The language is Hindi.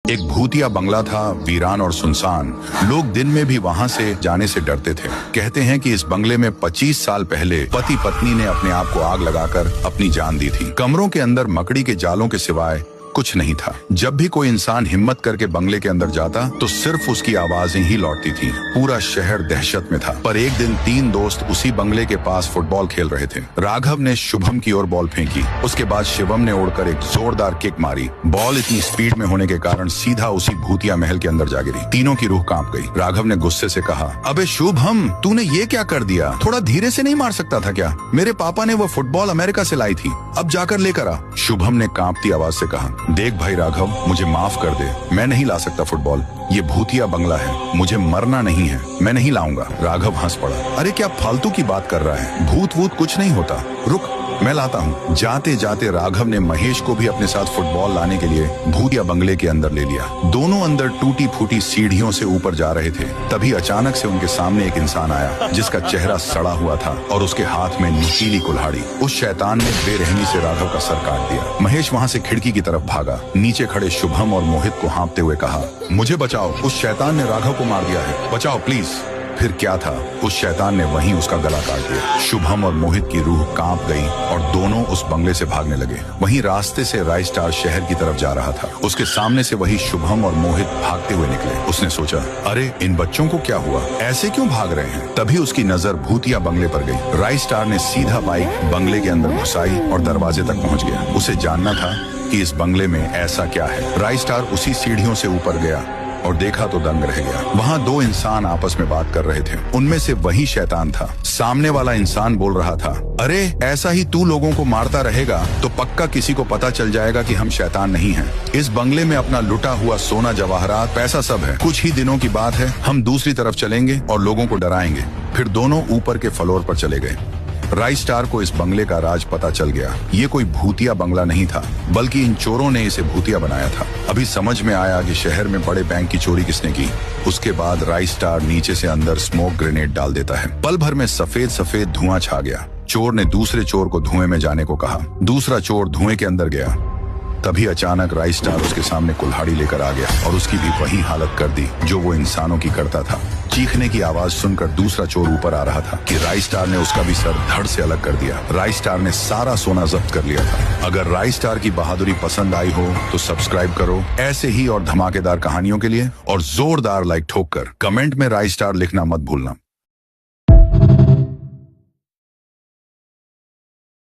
एक भूतिया बंगला था, वीरान और सुनसान। लोग दिन में भी वहां से जाने से डरते थे। कहते हैं कि इस बंगले में 25 साल पहले पति पत्नी ने अपने आप को आग लगाकर अपनी जान दी थी। कमरों के अंदर मकड़ी के जालों के सिवाय कुछ नहीं था। जब भी कोई इंसान हिम्मत करके बंगले के अंदर जाता तो सिर्फ उसकी आवाजें ही लौटती थी। पूरा शहर दहशत में था। पर एक दिन 3 दोस्त उसी बंगले के पास फुटबॉल खेल रहे थे। राघव ने शुभम की ओर बॉल फेंकी। उसके बाद शिवम ने उड़कर एक जोरदार किक मारी। बॉल इतनी स्पीड में होने के कारण सीधा उसी भूतिया महल के अंदर जा गिरी। तीनों की रूह कांप गई। राघव ने गुस्से से कहा, अबे शुभम, तूने ये क्या कर दिया? थोड़ा धीरे से नहीं मार सकता था क्या? मेरे पापा ने वो फुटबॉल अमेरिका से लाई थी, अब जाकर लेकर आ। शुभम ने कांपती आवाज से कहा, देख भाई राघव, मुझे माफ कर दे, मैं नहीं ला सकता फुटबॉल। ये भूतिया बंगला है, मुझे मरना नहीं है, मैं नहीं लाऊंगा। राघव हंस पड़ा, अरे क्या फालतू की बात कर रहा है, भूत वूत कुछ नहीं होता, रुक मैं लाता हूँ। जाते जाते राघव ने महेश को भी अपने साथ फुटबॉल लाने के लिए भूतिया बंगले के अंदर ले लिया। दोनों अंदर टूटी फूटी सीढ़ियों से ऊपर जा रहे थे। तभी अचानक से उनके सामने एक इंसान आया जिसका चेहरा सड़ा हुआ था और उसके हाथ में नुकीली कुल्हाड़ी। उस शैतान ने बेरहमी से राघव का सर काट दिया। महेश वहाँ से खिड़की की तरफ भागा। नीचे खड़े शुभम और मोहित को हाँफते हुए कहा, मुझे बचाओ, उस शैतान ने राघव को मार दिया है, बचाओ प्लीज। फिर क्या था, उस शैतान ने वहीं उसका गला काट दिया। शुभम और मोहित की रूह कांप गई और दोनों उस बंगले से भागने लगे। वहीं रास्ते से राय स्टार शहर की तरफ जा रहा था। उसके सामने से वही शुभम और मोहित भागते हुए निकले। उसने सोचा, अरे इन बच्चों को क्या हुआ, ऐसे क्यों भाग रहे हैं? तभी उसकी नजर भूतिया बंगले पर गई। राय स्टार ने सीधा बाइक बंगले के अंदर घुसाई और दरवाजे तक पहुंच गया। उसे जानना था कि इस बंगले में ऐसा क्या है। राय स्टार उसी सीढ़ियों से ऊपर गया और देखा तो दंग रह गया। वहाँ 2 इंसान आपस में बात कर रहे थे। उनमें से वही शैतान था। सामने वाला इंसान बोल रहा था, अरे ऐसा ही तू लोगों को मारता रहेगा तो पक्का किसी को पता चल जाएगा कि हम शैतान नहीं हैं। इस बंगले में अपना लुटा हुआ सोना, जवाहरात, पैसा सब है। कुछ ही दिनों की बात है, हम दूसरी तरफ चलेंगे और लोगों को डराएंगे। फिर दोनों ऊपर के फ्लोर पर चले गए। राय स्टार को इस बंगले का राज पता चल गया। ये कोई भूतिया बंगला नहीं था, बल्कि इन चोरों ने इसे भूतिया बनाया था। अभी समझ में आया कि शहर में बड़े बैंक की चोरी किसने की। उसके बाद राय स्टार नीचे से अंदर स्मोक ग्रेनेड डाल देता है। पल भर में सफेद सफेद धुआं छा गया। चोर ने दूसरे चोर को धुएं में जाने को कहा। दूसरा चोर धुएं के अंदर गया। तभी अचानक राय स्टार उसके सामने कुल्हाड़ी लेकर आ गया और उसकी भी वही हालत कर दी जो वो इंसानों की करता था। चीखने की आवाज सुनकर दूसरा चोर ऊपर आ रहा था कि राय स्टार ने उसका भी सर धड़ से अलग कर दिया। राय स्टार ने सारा सोना जब्त कर लिया था। अगर राय स्टार की बहादुरी पसंद आई हो तो सब्सक्राइब करो ऐसे ही और धमाकेदार कहानियों के लिए, और जोरदार लाइक ठोक कर कमेंट में राय स्टार लिखना मत भूलना।